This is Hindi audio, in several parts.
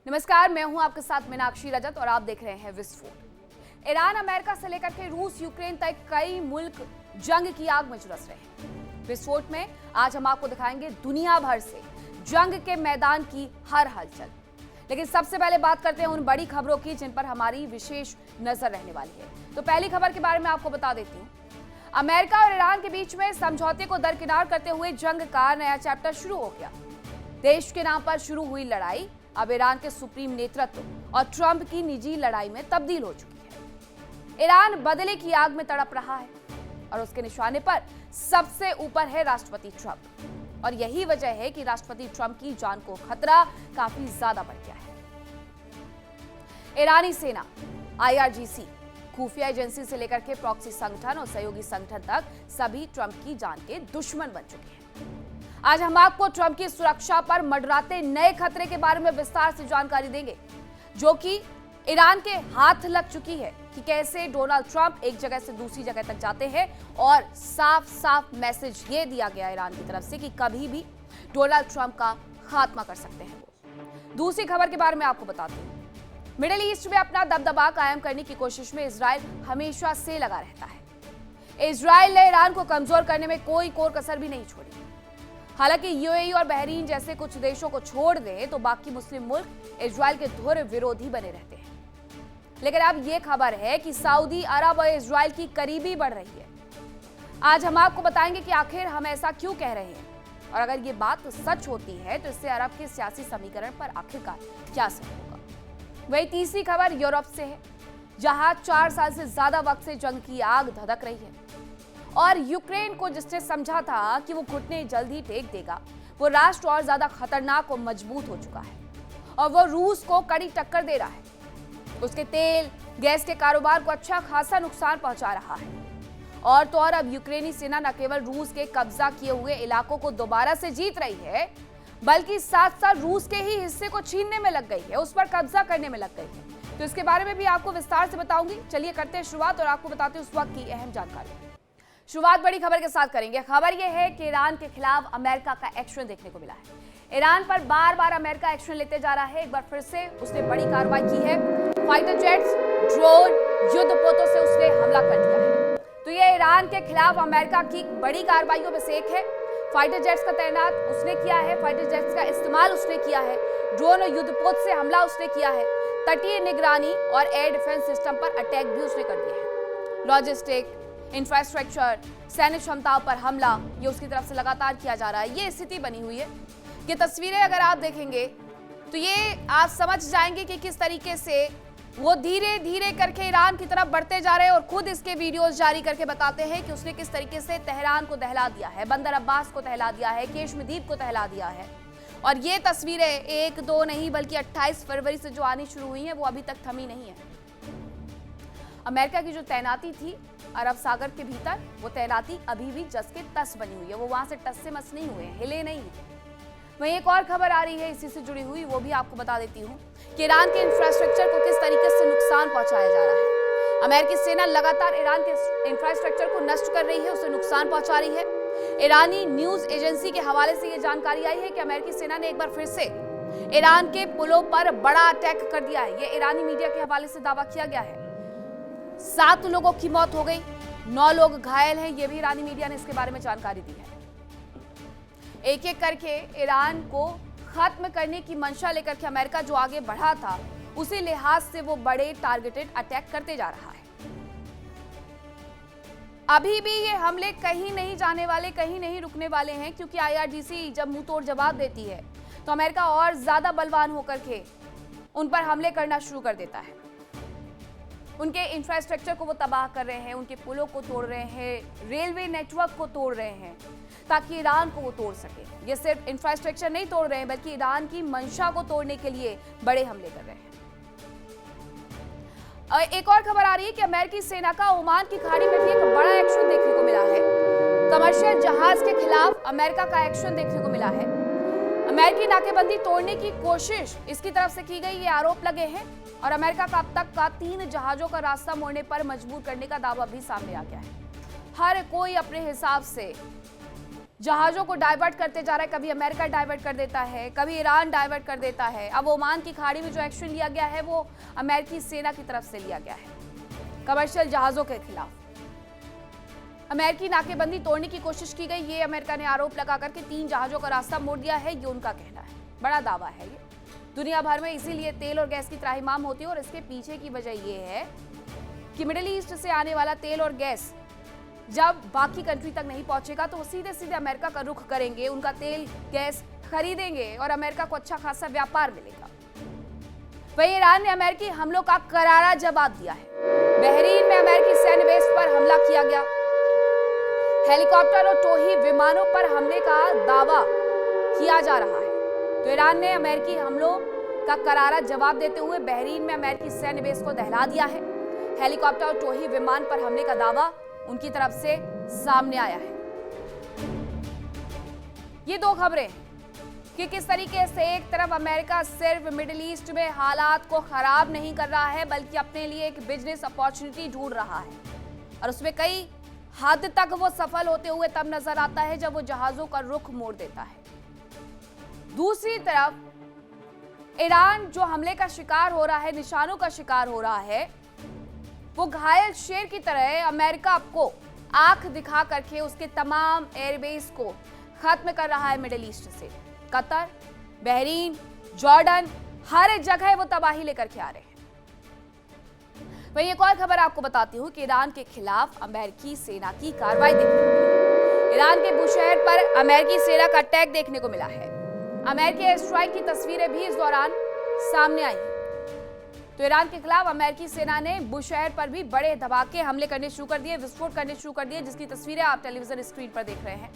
नमस्कार, मैं हूं आपके साथ मीनाक्षी रजत और आप देख रहे हैं विस्फोट। ईरान, अमेरिका से लेकर के रूस, यूक्रेन तक कई मुल्क जंग की आग में झुलस रहे हैं। विस्फोट में आज हम आपको दिखाएंगे दुनिया भर से जंग के मैदान की हर हलचल। लेकिन सबसे पहले बात करते हैं उन बड़ी खबरों की जिन पर हमारी विशेष नजर रहने वाली है। तो पहली खबर के बारे में आपको बता देती हूँ। अमेरिका और ईरान के बीच में समझौते को दरकिनार करते हुए जंग का नया चैप्टर शुरू हो गया। देश के नाम पर शुरू हुई लड़ाई अब ईरान के सुप्रीम नेतृत्व और ट्रंप की निजी लड़ाई में तब्दील हो चुकी है। ईरान बदले की आग में तड़प रहा है और उसके निशाने पर सबसे ऊपर है राष्ट्रपति ट्रंप। और यही वजह है कि राष्ट्रपति ट्रंप की जान को खतरा काफी ज्यादा बढ़ गया है। ईरानी सेना, IRGC, खुफिया एजेंसी से लेकर के प्रॉक्सी संगठन और सहयोगी संगठन तक सभी ट्रंप की जान के दुश्मन बन चुके हैं। आज हम आपको ट्रंप की सुरक्षा पर मंडराते नए खतरे के बारे में विस्तार से जानकारी देंगे, जो कि ईरान के हाथ लग चुकी है कि कैसे डोनाल्ड ट्रंप एक जगह से दूसरी जगह तक जाते हैं। और साफ साफ मैसेज ये दिया गया ईरान की तरफ से कि कभी भी डोनाल्ड ट्रंप का खात्मा कर सकते हैं वो। दूसरी खबर के बारे में आपको बताती हूँ। मिडिल ईस्ट में अपना दबदबा कायम करने की कोशिश में इजराइल हमेशा से लगा रहता है। इजराइल ने ईरान को कमजोर करने में कोई कोर कसर भी नहीं छोड़ी। हालांकि UAE और बहरीन जैसे कुछ देशों को छोड़ दें तो बाकी मुस्लिम मुल्क इजराइल के धुर विरोधी बने रहते हैं। लेकिन अब यह खबर है कि सऊदी अरब और इजराइल की करीबी बढ़ रही है। आज हम आपको बताएंगे कि आखिर हम ऐसा क्यों कह रहे हैं और अगर ये बात सच होती है तो इससे अरब के सियासी समीकरण पर आखिरकार क्या असर होगा। वही तीसरी खबर यूरोप से है, जहां 4 साल से ज्यादा वक्त से जंग की आग धधक रही है और यूक्रेन को जिसने समझा था कि वो घुटने जल्द ही टेक देगा, वो राष्ट्र और ज्यादा खतरनाक और मजबूत हो चुका है और वो रूस को कड़ी टक्कर दे रहा है। उसके तेल गैस के कारोबार को अच्छा खासा नुकसान पहुंचा रहा है। और तो और अब यूक्रेनी सेना न केवल रूस के कब्जा किए हुए इलाकों को दोबारा से जीत रही है, बल्कि साथ साथ रूस के ही हिस्से को छीनने में लग गई है, उस पर कब्जा करने में लग गई है। तो इसके बारे में भी आपको विस्तार से बताऊंगी। चलिए करते हैं शुरुआत और आपको बताते हैं उस वक्त की अहम जानकारी। शुरुआत बड़ी खबर के साथ करेंगे। खबर यह है कि ईरान के खिलाफ अमेरिका का एक्शन देखने को मिला है। ईरान पर बार बार अमेरिका एक्शन लेते जा रहा है। एक बार फिर से उसने बड़ी कार्रवाई की है। फाइटर जेट्स, ड्रोन, युद्धपोतों से उसने हमला कर दिया है। तो ये ईरान के खिलाफ अमेरिका की बड़ी कार्रवाइयों में से एक है। फाइटर जेट्स का तैनात उसने किया है, फाइटर जेट्स का इस्तेमाल उसने किया है, ड्रोन और युद्धपोत से हमला उसने किया है, तटीय निगरानी और एयर डिफेंस सिस्टम पर अटैक भी उसने कर दिया है। लॉजिस्टिक, इंफ्रास्ट्रक्चर, सैन्य क्षमताओं पर हमला ये उसकी तरफ से लगातार किया जा रहा है। ये स्थिति बनी हुई है। ये तस्वीरें अगर आप देखेंगे तो ये आप समझ जाएंगे कि किस तरीके से वो धीरे धीरे करके ईरान की तरफ बढ़ते जा रहे हैं और खुद इसके वीडियोस जारी करके बताते हैं कि उसने किस तरीके से तेहरान को दहला दिया है, बंदर अब्बास को दहला दिया है, केशमद्वीप को दहला दिया है। और ये तस्वीरें 1-2 नहीं बल्कि 28 फरवरी से जो आनी शुरू हुई हैं वो अभी तक थमी नहीं है। अमेरिका की जो तैनाती थी अरब सागर के भीतर, वो तैनाती अभी भी जस के तस बनी हुई है। वो वहां से टस से मस नहीं हुए हैं, हिले नहीं है। वहीं एक और खबर आ रही है इसी से जुड़ी हुई, वो भी आपको बता देती हूँ कि ईरान के इंफ्रास्ट्रक्चर को किस तरीके से नुकसान पहुंचाया जा रहा है। अमेरिकी सेना लगातार ईरान के इंफ्रास्ट्रक्चर को नष्ट कर रही है, उसे नुकसान पहुंचा रही है। ईरानी न्यूज एजेंसी के हवाले से यह जानकारी आई है कि अमेरिकी सेना ने एक बार फिर से ईरान के पुलों पर बड़ा अटैक कर दिया है। यह ईरानी मीडिया के हवाले से दावा किया गया है। 7 लोगों की मौत हो गई, 9 लोग घायल हैं। यह भी ईरानी मीडिया ने इसके बारे में जानकारी दी है। एक एक करके ईरान को खत्म करने की मंशा लेकर के अमेरिका जो आगे बढ़ा था, उसी लिहाज से वो बड़े टारगेटेड अटैक करते जा रहा है। अभी भी ये हमले कहीं नहीं जाने वाले, कहीं नहीं रुकने वाले हैं, क्योंकि IRGC जब मुंह तोड़ जवाब देती है तो अमेरिका और ज्यादा बलवान होकर के उन पर हमले करना शुरू कर देता है। उनके इंफ्रास्ट्रक्चर को वो तबाह कर रहे हैं, उनके पुलों को तोड़ रहे हैं, रेलवे नेटवर्क को तोड़ रहे हैं ताकि ईरान को वो तोड़ सके। ये सिर्फ इंफ्रास्ट्रक्चर नहीं तोड़ रहे हैं बल्कि ईरान की मंशा को तोड़ने के लिए बड़े हमले कर रहे हैं। एक और खबर आ रही है कि अमेरिकी सेना का ओमान की खाड़ी में भी एक बड़ा एक्शन देखने को मिला है। कमर्शियल जहाज के खिलाफ अमेरिका का एक्शन देखने को मिला है। अमेरिकी नाकेबंदी तोड़ने की कोशिश इसकी तरफ से की गई, ये आरोप लगे हैं और अमेरिका का अब तक का 3 जहाजों का रास्ता मोड़ने पर मजबूर करने का दावा भी सामने आ गया है। हर कोई अपने हिसाब से जहाजों को डाइवर्ट करते जा रहा है। कभी अमेरिका डाइवर्ट कर देता है, कभी ईरान डाइवर्ट कर देता है। अब ओमान की खाड़ी में जो एक्शन लिया गया है वो अमेरिकी सेना की तरफ से लिया गया है कमर्शियल जहाजों के खिलाफ। अमेरिकी नाकेबंदी तोड़ने की कोशिश की गई, ये अमेरिका ने आरोप लगा करके 3 जहाजों का रास्ता मोड़ दिया है, ये उनका कहना है। बड़ा दावा है ये। दुनिया भर में इसीलिए तेल और गैस की त्राहिमाम होती है और इसके पीछे की वजह ये है कि मिडिल ईस्ट से आने वाला तेल और गैस जब बाकी कंट्री तक नहीं पहुंचेगा तो वो सीधे सीधे अमेरिका का रुख करेंगे, उनका तेल गैस खरीदेंगे और अमेरिका को अच्छा खासा व्यापार मिलेगा। वहीं ईरान ने अमेरिकी हमलों का करारा जवाब दिया है। बहरीन में अमेरिकी सैन्य बेस पर हमला किया गया। हेलीकॉप्टर और टोही विमानों पर हमले का दावा किया जा रहा है। तो ईरान ने अमेरिकी हमलों का करारा जवाब देते हुए बहरीन में अमेरिकी सैन्य बेस को दहला दिया है। हेलीकॉप्टर और टोही विमान पर हमले का दावा उनकी तरफ से सामने आया है। ये 2 खबरें कि किस तरीके से एक तरफ अमेरिका सिर्फ मिडिल ईस्ट में हालात को खराब नहीं कर रहा है बल्कि अपने लिए एक बिजनेस अपॉर्चुनिटी ढूंढ रहा है और उसमें कई हद तक वो सफल होते हुए तब नजर आता है जब वो जहाजों का रुख मोड़ देता है। दूसरी तरफ ईरान जो हमले का शिकार हो रहा है, निशानों का शिकार हो रहा है, वो घायल शेर की तरह अमेरिका को आंख दिखा करके उसके तमाम एयरबेस को खत्म कर रहा है मिडिल ईस्ट से। कतर, बहरीन, जॉर्डन, हर एक जगह वो तबाही लेकर के आ रहे हैं। वहीं एक और खबर आपको बताती हूं कि ईरान के खिलाफ अमेरिकी सेना की कार्रवाई देखने को मिली है। ईरान के बुशहर पर अमेरिकी सेना का अटैक देखने को मिला है। अमेरिकी एयर स्ट्राइक की तस्वीरें भी इस दौरान सामने आई हैं। तो ईरान के खिलाफ अमेरिकी सेना ने बुशहर पर भी बड़े धमाके हमले करने शुरू कर दिए, विस्फोट करने शुरू कर दिए, जिसकी तस्वीरें आप टेलीविजन स्क्रीन पर देख रहे हैं।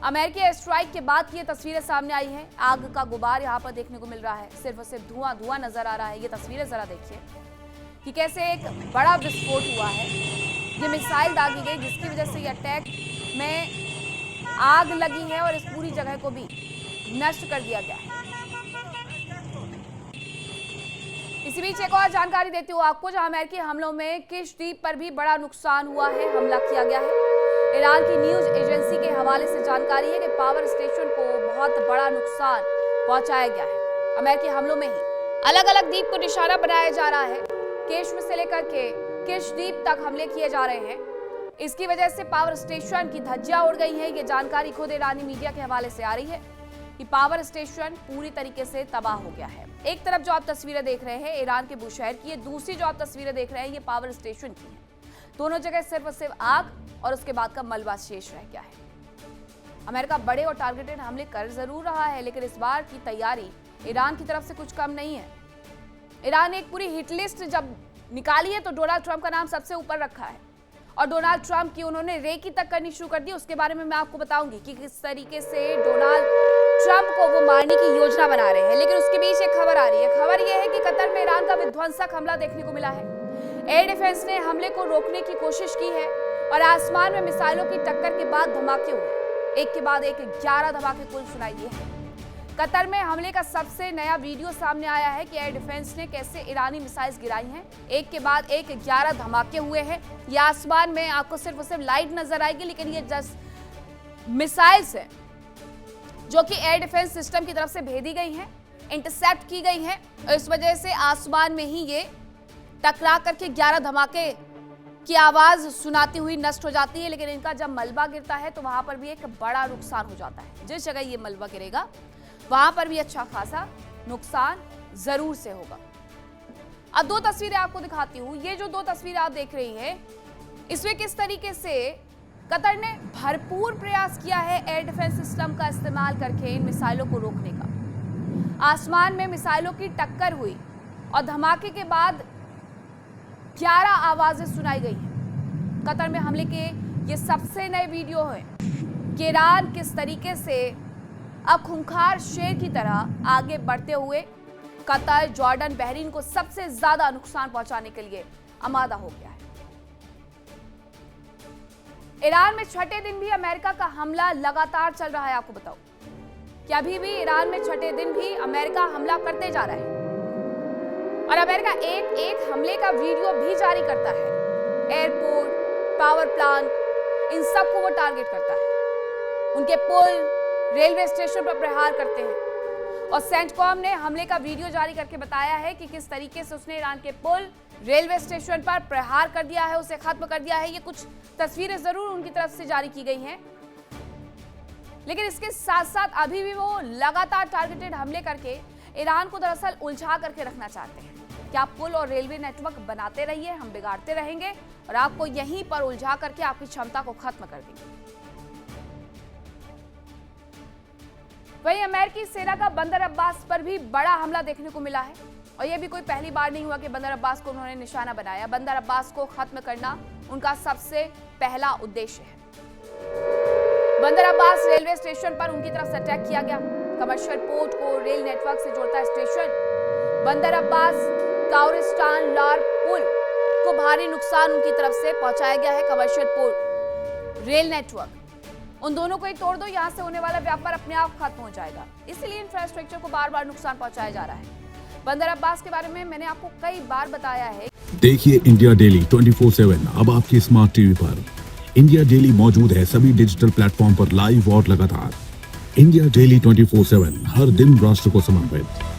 अमेरिकी एयर स्ट्राइक के बाद की ये तस्वीरें सामने आई हैं। आग का गुबार यहाँ पर देखने को मिल रहा है, सिर्फ और सिर्फ धुआं धुआं नजर आ रहा है। ये तस्वीरें जरा देखिए कि कैसे एक बड़ा विस्फोट हुआ है। ये मिसाइल दागी गई जिसकी वजह से ये अटैक में आग लगी है और इस पूरी जगह को भी नष्ट कर दिया गया है। इसी बीच एक और जानकारी देती हूँ आपको, जहां अमेरिकी हमलों में किश द्वीप पर भी बड़ा नुकसान हुआ है, हमला किया गया है। ईरान की न्यूज एजेंसी के हवाले से जानकारी है कि पावर स्टेशन को बहुत बड़ा नुकसान पहुंचाया गया है। अमेरिकी हमलों में ही अलग अलग द्वीप को निशाना बनाया जा रहा है। केश्म से लेकर के किश द्वीप तक हमले किए जा रहे हैं। इसकी वजह से पावर स्टेशन की धज्जियां उड़ गई है। ये जानकारी खुद ईरानी मीडिया के हवाले से आ रही है कि पावर स्टेशन पूरी तरीके से तबाह हो गया है। एक तरफ जो आप तस्वीरें देख रहे हैं ईरान के बुशहर की है, दूसरी जो आप तस्वीरें देख रहे हैं ये पावर स्टेशन की है। दोनों जगह सिर्फ और सिर्फ आग और उसके बाद का मलबा शेष रह गया है। अमेरिका बड़े और टारगेटेड हमले कर जरूर रहा है, लेकिन इस बार की तैयारी ईरान की तरफ से कुछ कम नहीं है। ईरान ने एक पूरी हिट लिस्ट जब निकाली है तो डोनाल्ड ट्रंप का नाम सबसे ऊपर रखा है और डोनाल्ड ट्रंप की उन्होंने रेकी तक करनी शुरू कर दी। उसके बारे में मैं आपको बताऊंगी कि किस तरीके से डोनाल्ड ट्रंप को वो मारने की योजना बना रहे हैं। लेकिन उसके बीच एक खबर आ रही है। खबर यह है कि कतर में ईरान का विध्वंसक हमला देखने को मिला है। एयर डिफेंस ने हमले को रोकने की कोशिश की है और आसमान में मिसाइलों की टक्कर के बाद धमाके हुए, एक के बाद एक 11 धमाके कुल सुनाई दिए हैं। कतर में हमले का सबसे नया वीडियो सामने आया है कि एयर डिफेंस ने कैसे ईरानी मिसाइल्स गिराई हैं। एक के बाद एक 11 धमाके हुए हैं। ये आसमान में आपको सिर्फ और सिर्फ लाइट नजर आएगी, लेकिन ये जस्ट मिसाइल्स हैं जो कि एयर डिफेंस सिस्टम की तरफ से भेजी गई हैं, इंटरसेप्ट की गई हैं और इस वजह से आसमान में ही ये टकरा करके 11 धमाके की आवाज सुनाती हुई नष्ट हो जाती है। लेकिन इनका जब मलबा गिरता है तो वहां पर भी एक बड़ा नुकसान हो जाता है। जिस जगह ये मलबा गिरेगा वहां पर भी अच्छा खासा नुकसान जरूर से होगा। अब 2 तस्वीरें आपको दिखाती हूं। ये जो 2 तस्वीरें आप देख रही हैं इसमें किस तरीके से कतर ने भरपूर प्रयास किया है एयर डिफेंस सिस्टम का इस्तेमाल करके इन मिसाइलों को रोकने का। आसमान में मिसाइलों की टक्कर हुई और धमाके के बाद 11 आवाजें सुनाई गई हैं। कतर में हमले के ये सबसे नए वीडियो है कि ईरान किस तरीके से अब खूंखार शेर की तरह आगे बढ़ते हुए कतर, जॉर्डन, बहरीन को सबसे ज्यादा नुकसान पहुंचाने के लिए आमादा हो गया है। ईरान में छठे दिन भी अमेरिका का हमला लगातार चल रहा है। आपको बताऊं कि अभी भी ईरान में छठे दिन भी अमेरिका हमला करते जा रहा है और अमेरिका एक एक हमले का वीडियो भी जारी करता है। एयरपोर्ट, पावर प्लांट, इन सबको वो टारगेट करता है। उनके पुल, रेलवे स्टेशन पर प्रहार करते हैं। और सेंटकॉम ने हमले का वीडियो जारी करके बताया है कि किस तरीके से उसने ईरान के पुल, रेलवे स्टेशन पर प्रहार कर दिया है, उसे खत्म कर दिया है। ये कुछ तस्वीरें जरूर उनकी तरफ से जारी की गई हैं, लेकिन इसके साथ साथ अभी भी वो लगातार टारगेटेड हमले करके ईरान को दरअसल उलझा करके रखना चाहते हैं कि आप पुल और रेलवे नेटवर्क बनाते रहिए, हम बिगाड़ते रहेंगे और आपको यहीं पर उलझा करके आपकी क्षमता को खत्म कर देंगे। वहीं अमेरिकी सेना का बंदर अब्बास पर भी बड़ा हमला देखने को मिला है और यह भी कोई पहली बार नहीं हुआ कि बंदर अब्बास को उन्होंने निशाना बनाया। बंदर अब्बास को खत्म करना उनका सबसे पहला उद्देश्य है। बंदर अब्बास रेलवे स्टेशन पर उनकी तरफ से अटैक किया गया। कमर्शियल पोर्ट को रेल नेटवर्क से जोड़ता है स्टेशन। बंदर अब्बास काउरिस्तान लार पुल को भारी नुकसान उनकी तरफ से पहुंचाया गया है। कमर्शियल पोर्ट, रेल नेटवर्क, उन दोनों को ही तोड़ दो, यहां से होने वाला व्यापार अपने आप खत्म हो जाएगा। इसलिए इंफ्रास्ट्रक्चर को बार बार नुकसान पहुंचाया जा रहा है। बंदर अब्बास के बारे में मैंने आपको कई बार बताया है। देखिए इंडिया डेली 24/7 अब आपकी स्मार्ट टीवी पर। इंडिया डेली मौजूद है सभी डिजिटल प्लेटफॉर्म पर लाइव और लगातार। इंडिया डेली 24/7 हर दिन राष्ट्र को समर्पित।